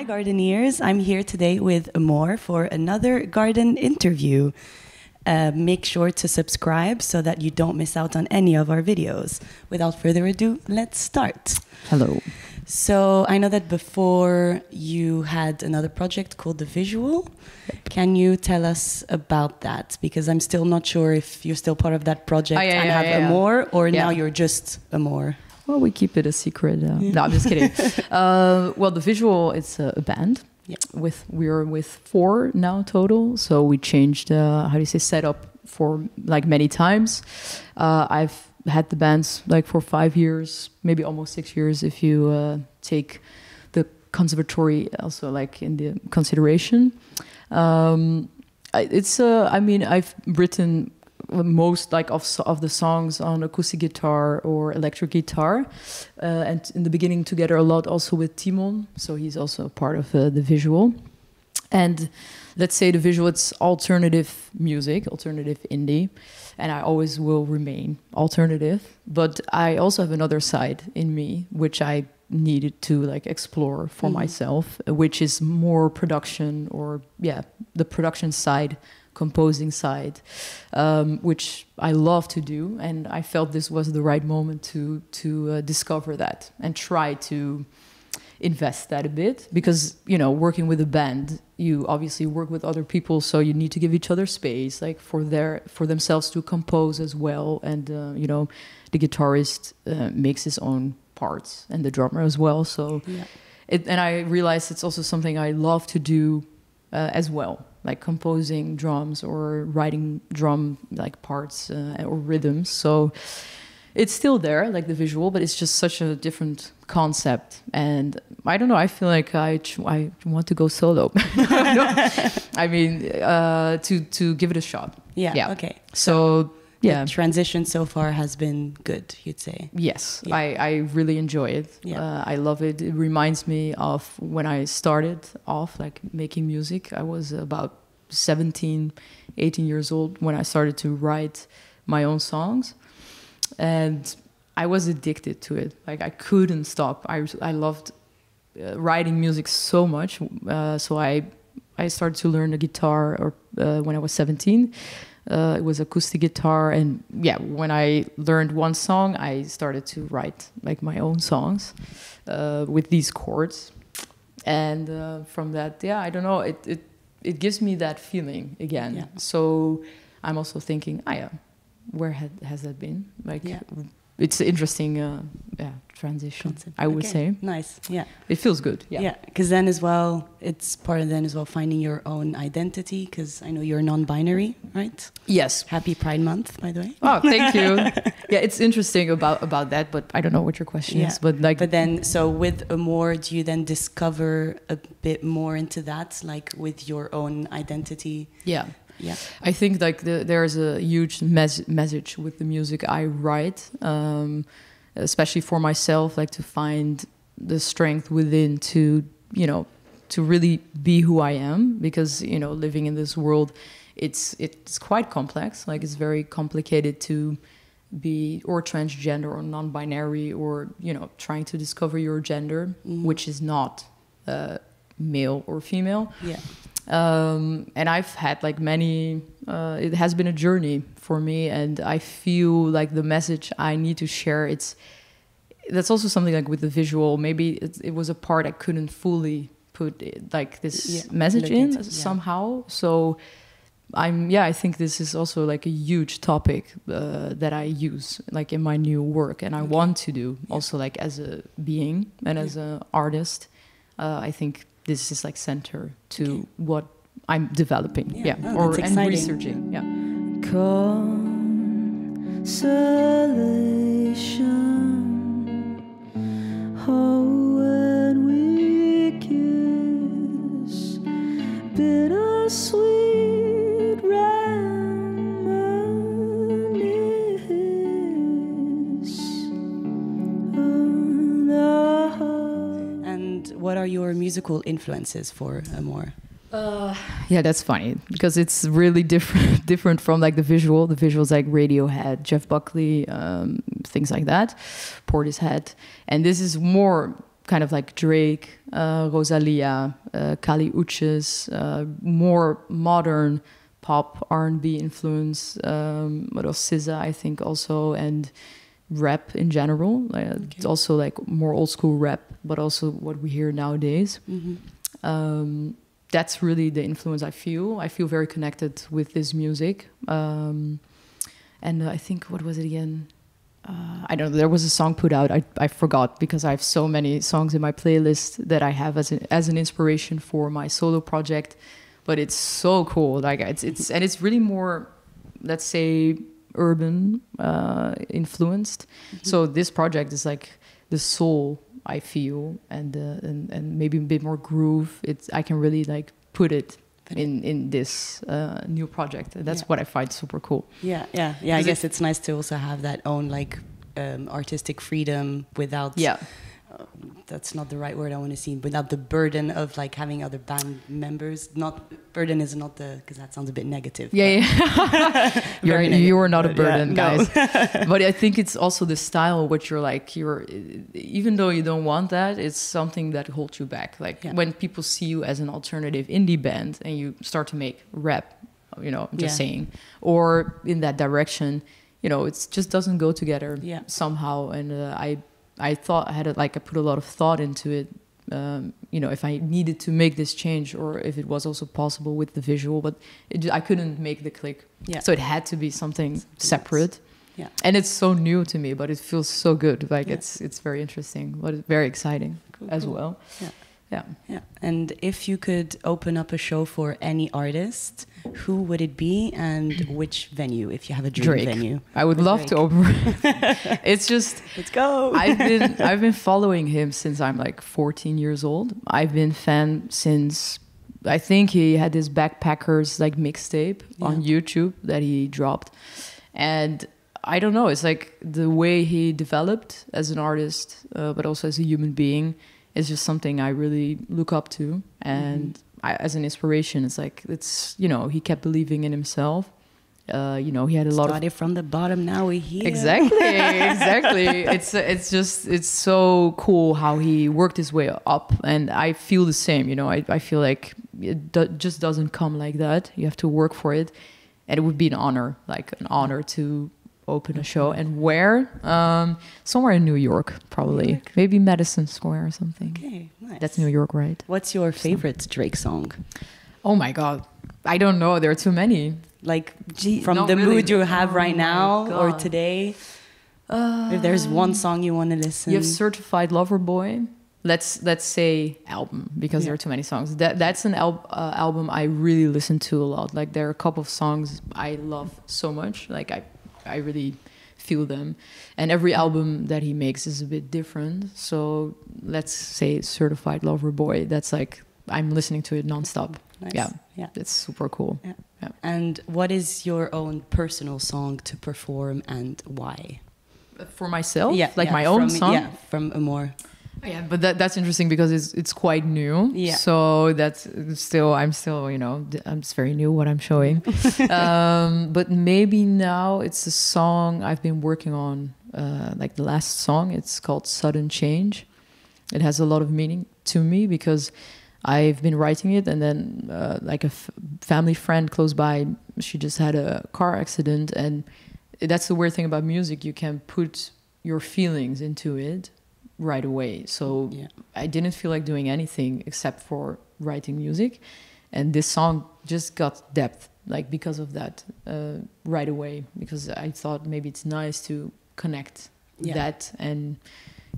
Hi, gardeneers. I'm here today with Amor for another garden interview. Make sure to subscribe so that you don't miss out on any of our videos. Without further ado, let's start. Hello. So I know that before you had another project called The Visual. Can you tell us about that? Because I'm still not sure if you're still part of that project and have Amor, or now you're just Amor. Well, we keep it a secret. No, I'm just kidding. Well, The Visual, it's a band. Yeah. We're with 4 now total. So we changed, setup for like many times. I've had the bands like for 5 years, maybe almost 6 years if you take the conservatory also like in the consideration. I've written most like of the songs on acoustic guitar or electric guitar, and in the beginning together a lot also with Timon, so he's also part of The Visual. And let's say The Visual, it's alternative music, alternative indie, and I always will remain alternative, but I also have another side in me which I needed to like explore for myself, which is more production, or the production side, composing side, which I love to do, and I felt this was the right moment to discover that and try to invest that a bit, because working with a band, you obviously work with other people, so you need to give each other space, like for themselves to compose as well, and the guitarist makes his own parts and the drummer as well. So and I realized it's also something I love to do as well, like composing drums or writing drum like parts or rhythms. So it's still there, like The Visual, but it's just such a different concept. And I don't know, I feel like I want to go solo. I mean, to give it a shot. Yeah. Okay. So the transition so far has been good, you'd say? Yes, yeah. I really enjoy it. Yeah. I love it. It reminds me of when I started off like making music. I was about 17, 18 years old when I started to write my own songs. And I was addicted to it. Like I couldn't stop. I loved writing music so much. So I started to learn the guitar when I was 17. It was acoustic guitar, and when I learned one song, I started to write like my own songs with these chords, and from that, I don't know, it gives me that feeling again. Yeah. So I'm also thinking, where has that been? Like, it's an interesting transition, concept. I would say. Nice, yeah. It feels good, Yeah, because then as well, it's part of then as well finding your own identity, because I know you're non-binary, right? Yes. Happy Pride Month, by the way. Oh, thank you. Yeah, it's interesting about that, but I don't know what your question is. But then, so with Amor, do you then discover a bit more into that, like with your own identity? Yeah. Yeah, I think like there's a huge message with the music I write, especially for myself, like to find the strength within to really be who I am, because living in this world, it's quite complex. Like it's very complicated to be or transgender or non-binary, or trying to discover your gender, which is not male or female. Yeah. And I've had like many, it has been a journey for me, and I feel like the message I need to share, that's also something like with The Visual, maybe it was a part I couldn't fully put like this message in somehow. So I think this is also like a huge topic that I use like in my new work, and I want to do also like as a being and as an artist. I think this is like center to what I'm developing, and researching. Yeah. Consolation, when we kiss, bittersweet reminisce. And what are your musical influences for Amor? That's funny, because it's really different from like The Visual. The Visual's like Radiohead, Jeff Buckley, things like that, Portishead. And this is more kind of like Drake, Rosalia, Kali Uchis, more modern pop, R&B influence, what else, SZA, I think also, and rap in general. It's also like more old school rap, but also what we hear nowadays. That's really the influence I feel. I feel very connected with this music. And I think, what was it again? I don't know, there was a song put out, I forgot, because I have so many songs in my playlist that I have as an inspiration for my solo project. But it's so cool. Like it's really more, let's say, urban influenced. So this project is like the soul, I feel, and maybe a bit more groove. I can really like put it in this new project. That's what I find super cool. Yeah. I guess it's nice to also have that own like artistic freedom without. Yeah. That's not the right word I want to see. Without the burden of like having other band members. Not burden is not the, because that sounds a bit negative. Yeah. You're not a burden, guys. No. But I think it's also the style which you're even though you don't want that, it's something that holds you back. Like when people see you as an alternative indie band and you start to make rap, just saying, or in that direction, it just doesn't go together somehow. And I thought I put a lot of thought into it, if I needed to make this change or if it was also possible with the visual, but I couldn't make the click. Yeah. So it had to be something separate. Yeah. And it's so new to me, but it feels so good. Like it's very interesting, but it's very exciting as well. Yeah. And if you could open up a show for any artist, who would it be and which venue, if you have a dream venue? I would love to open. It's just, let's go. I've been following him since I'm like 14 years old. I've been fan since, I think he had this Backpackers like mixtape on YouTube that he dropped. And I don't know, it's like the way he developed as an artist, but also as a human being, is just something I really look up to. And as an inspiration, he kept believing in himself. He had a lot of... Started from the bottom, now we're here. Exactly. It's so cool how he worked his way up. And I feel the same, I feel like it just doesn't come like that. You have to work for it. And it would be an honor to open a show. And where? Somewhere in New York, probably. Maybe Madison Square or something. Okay, nice. That's New York, right? What's your favorite Drake song? Oh my God. I don't know. There are too many. Like from the mood you have right now or today? If there's one song you want to listen. You have Certified Lover Boy. Let's say album, because there are too many songs. That's an album I really listen to a lot. Like there are a couple of songs I love so much. Like I really feel them. And every album that he makes is a bit different. So let's say Certified Lover Boy. That's like, I'm listening to it nonstop. Nice. Yeah. It's super cool. Yeah. And what is your own personal song to perform and why? For myself? My own song? Yeah, from Amor. Yeah, but that's interesting because it's quite new. Yeah. So that's still, it's very new what I'm showing. But maybe now it's a song I've been working on, like the last song. It's called Sudden Change. It has a lot of meaning to me because I've been writing it, and then like a family friend close by, she just had a car accident, and that's the weird thing about music. You can put your feelings into it right away. So I didn't feel like doing anything except for writing music, and this song just got depth like because of that right away, because I thought maybe it's nice to connect that, and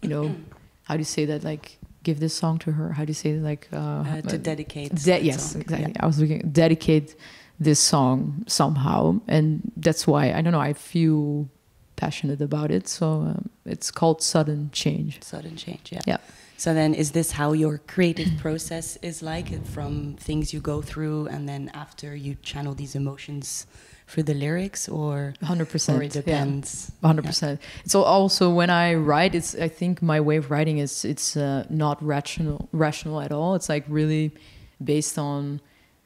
how do you say that, like give this song to her, how do you say it, like to dedicate yes song. Exactly. I was looking dedicate this song somehow, and that's why I don't know, I feel passionate about it. So it's called Sudden Change. Yeah. So then is this how your creative process is like, from things you go through and then after you channel these emotions for the lyrics, or 100%, or it depends? 100%. So also when I write, I think my way of writing is it's not rational at all. It's like really based on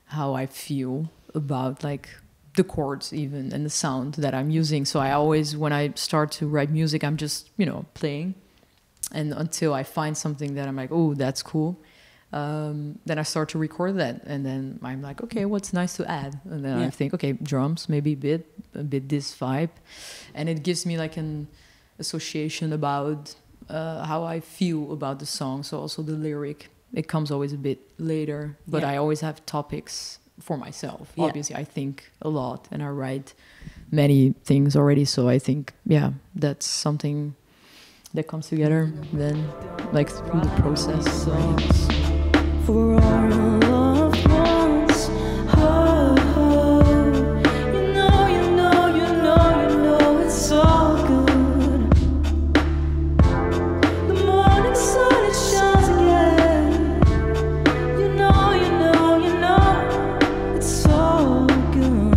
how I feel about like the chords even and the sound that I'm using. So I always, when I start to write music, I'm just, playing. And until I find something that I'm like, oh, that's cool, then I start to record that, and then I'm like, okay, what's nice to add? And then I think, okay, drums, maybe a bit this vibe, and it gives me like an association about how I feel about the song. So also the lyric, it comes always a bit later, but I always have topics for myself. Obviously, I think a lot, and I write many things already. So I think, that's something that comes together then, like through the process. So. For our loved ones, you know it's all good. The morning sun, it shines again. You know it's all good.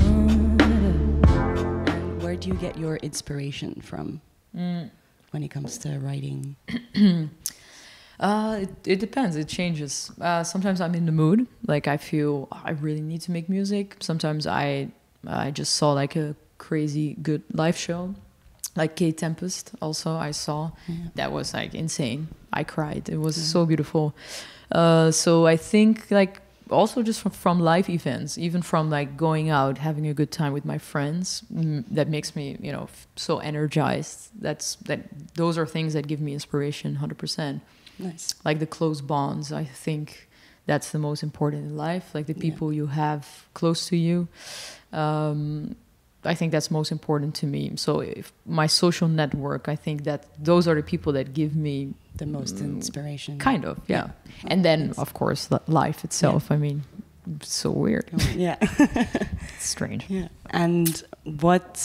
And where do you get your inspiration from when it comes to writing? It depends. It changes. Sometimes I'm in the mood. Like I feel I really need to make music. Sometimes I just saw like a crazy good live show, like K Tempest. Also, I saw that was like insane. I cried. It was so beautiful. So I think like also just from live events, even from like going out, having a good time with my friends, that makes me so energized. Those are things that give me inspiration 100%. Nice. Like the close bonds, I think that's the most important in life. Like the people you have close to you. I think that's most important to me. So if my social network, I think that those are the people that give me the most inspiration. Kind of, yeah. And then, of course, life itself. I mean, it's so weird. Yeah. It's strange. Yeah. And what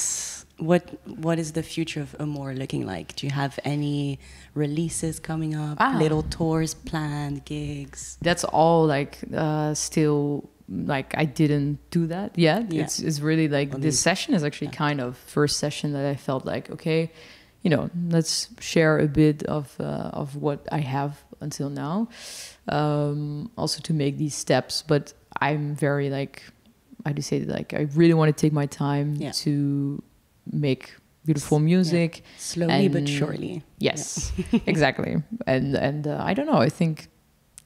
is the future of Amour looking like? Do you have any releases coming up? Little tours planned, gigs? That's all like still like I didn't do that yet. It's really like this session is actually kind of first session that I felt like, okay, let's share a bit of what I have until now. Also to make these steps, but I'm very like, how do you say, like I really want to take my time to make beautiful music, slowly but surely. Yes, exactly. And I don't know, I think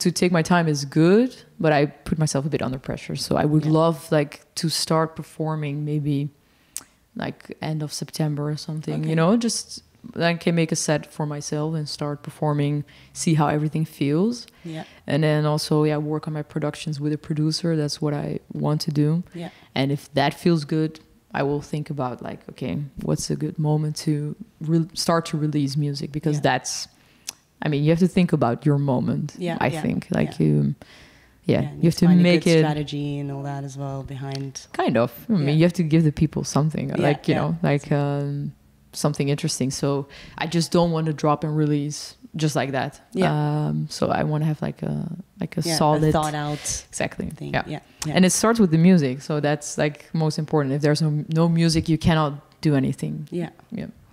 to take my time is good, but I put myself a bit under pressure. So I would love like to start performing maybe like end of September or something, just I can make a set for myself and start performing, see how everything feels. Yeah. And then also, work on my productions with a producer. That's what I want to do. Yeah. And if that feels good, I will think about like, okay, what's a good moment to start to release music? Because that's, I mean, you have to think about your moment. Yeah. I think like you have to make it strategy and all that as well behind. Kind of. I mean, you have to give the people something like, something interesting. So I just don't want to drop and release just like that. Yeah. So I want to have like a solid, thought out thing. Yeah. And it starts with the music. So that's like most important. If there's no music, you cannot do anything.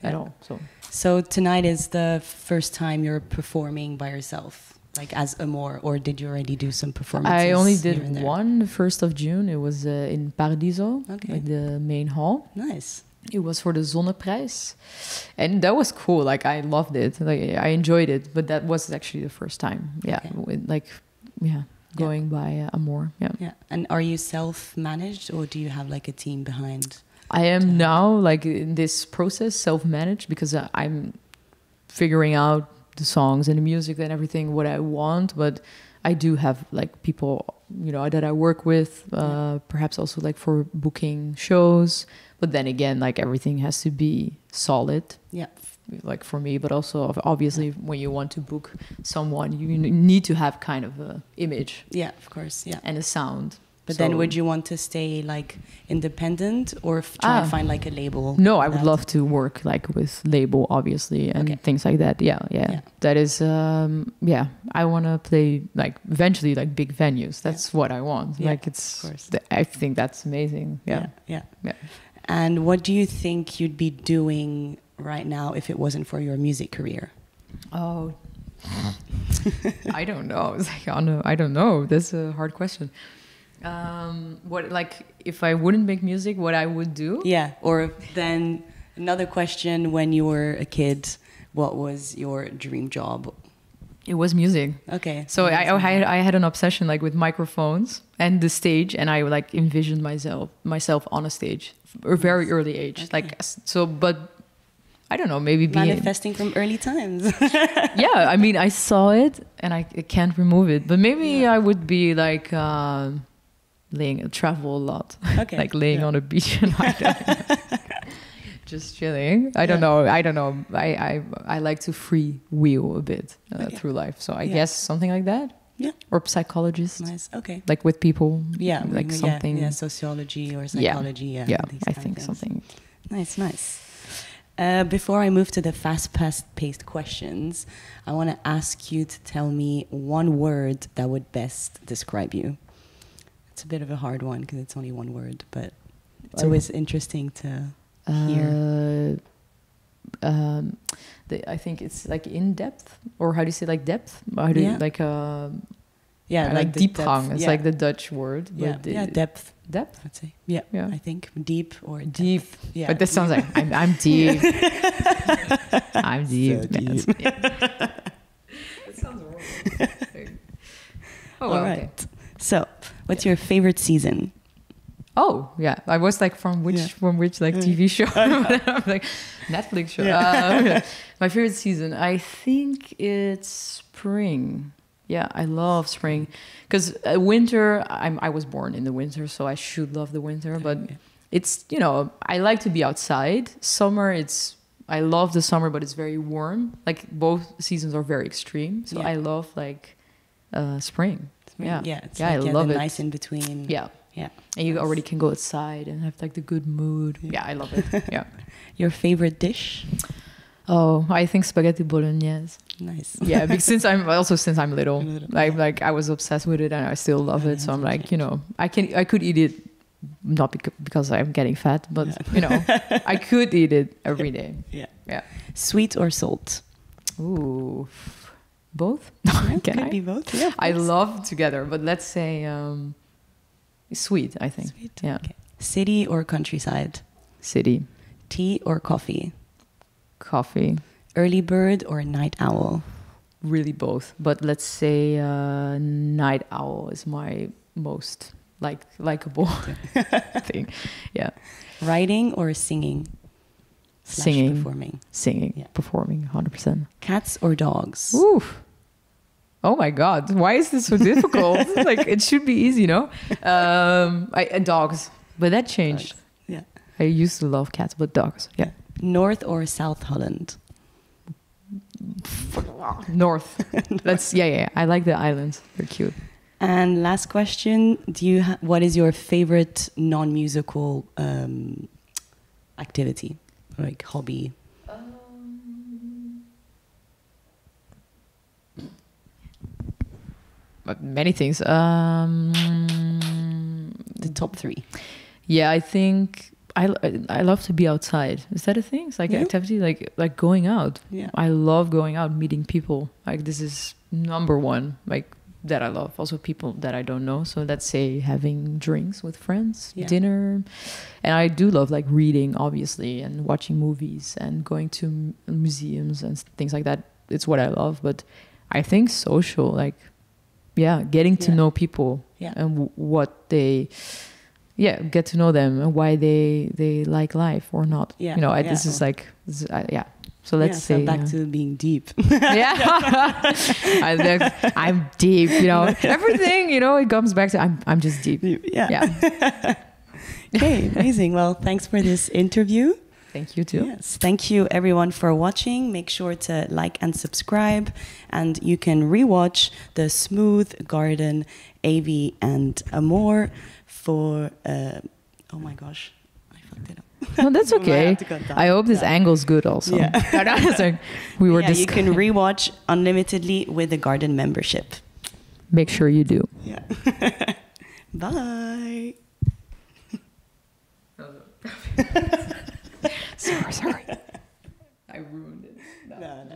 At all. So tonight is the first time you're performing by yourself, like as Amour, or did you already do some performances? I only did one, the 1st of June. It was in Paradiso, like the main hall. Nice. It was for the Zonneprijs, and that was cool. Like I loved it. Like I enjoyed it, but that was actually the first time. Yeah, going by Amour. Yeah. Yeah. And are you self-managed, or do you have like a team behind? I am now like in this process self-managed because I'm figuring out the songs and the music and everything what I want, but I do have like people that I work with, perhaps also like for booking shows. But then again, like everything has to be solid. Yeah. Like for me, but also obviously when you want to book someone, you need to have kind of a image. Yeah, of course. Yeah. And a sound. But then would you want to stay like independent or try and find like a label? No, I would love to work like with label, obviously, and things like that. Yeah. That is, I want to play like eventually like big venues. That's what I want. Like it's, I think that's amazing. Yeah. And what do you think you'd be doing right now if it wasn't for your music career? Oh, I don't know. It's like, I don't know. That's a hard question. What, like, if I wouldn't make music, what I would do? Yeah. Or then another question: when you were a kid, what was your dream job? It was music. Okay. So I had an obsession like with microphones and the stage, and I like envisioned myself on a stage at a very early age. Okay. Like so, but I don't know, maybe manifesting from early times. Yeah, I mean, I saw it and I can't remove it. But maybe I would be like travel a lot, like laying on a beach and just chilling. I don't know. I like to free wheel a bit through life. So I guess something like that. Yeah. Or psychologist. Nice. Okay. Like with people. Yeah. Like something. Yeah. Sociology or psychology. Yeah. I think something. Nice. Before I move to the fast-paced questions, I want to ask you to tell me one word that would best describe you. It's a bit of a hard one because it's only one word, but it's always interesting to hear. I think it's like in depth, or how do you say like depth? How do you like like diepgang? It's like the Dutch word. Depth. Depth, I'd say. Yeah, I think deep or depth. Deep. Yeah, but that sounds like I'm deep. I'm deep. So deep. That sounds wrong. Oh, all right. Okay. So, what's your favorite season? Oh yeah, I was like from which like TV show, like Netflix show. My favorite season, I think it's spring. Yeah, I love spring because winter. I was born in the winter, so I should love the winter. But it's I like to be outside. Summer, I love the summer, but it's very warm. Like both seasons are very extreme, so I love like spring. I love it. Nice in between. Yeah. And you already can go outside and have like the good mood. Yeah, I love it. Yeah. Your favorite dish? Oh, I think spaghetti bolognese. Nice. Yeah, because since I'm little, like I was obsessed with it and I still love it. So I'm like, I could eat it not because I'm getting fat, but I could eat it every day. Yeah. Sweet or salt? Ooh, both. Can be both. Yeah, I love together, but let's say sweet. I think. Sweet. Yeah. Okay. City or countryside? City. Tea or coffee? Coffee. Early bird or night owl? Really both, but let's say night owl is my most likable thing. Yeah. Writing or singing? Singing. Performing. Singing. Performing. 100%. Cats or dogs? Oof. Oh my God! Why is this so difficult? Like it should be easy, no? Dogs, but that changed. Dogs. Yeah. I used to love cats, but dogs. Yeah. North or South Holland? North. That's I like the islands. They're cute. And last question: what is your favorite non-musical activity, like hobby? Many things. The top 3. Yeah, I think I love to be outside. Is that a thing? It's like an activity, like going out. Yeah. I love going out, meeting people. Like this is number one. Like that I love. Also people that I don't know. So let's say having drinks with friends, dinner, and I do love like reading, obviously, and watching movies and going to museums and things like that. It's what I love. But I think social, like. Yeah, getting to know people and what they, get to know them and why they like life or not. Yeah, this is like, So let's say back to being deep. I'm deep. Everything. It comes back to I'm just deep. Yeah. Okay, amazing. Well, thanks for this interview. Thank you too. Yes, thank you everyone for watching. Make sure to like and subscribe, and you can rewatch the Smooth Garden, AV and Amor for. Oh my gosh, I fucked it up. No, that's okay. I hope this angle's good also. Yeah. We were you can rewatch unlimitedly with the Garden membership. Make sure you do. Yeah. Bye. Sorry. I ruined it. No.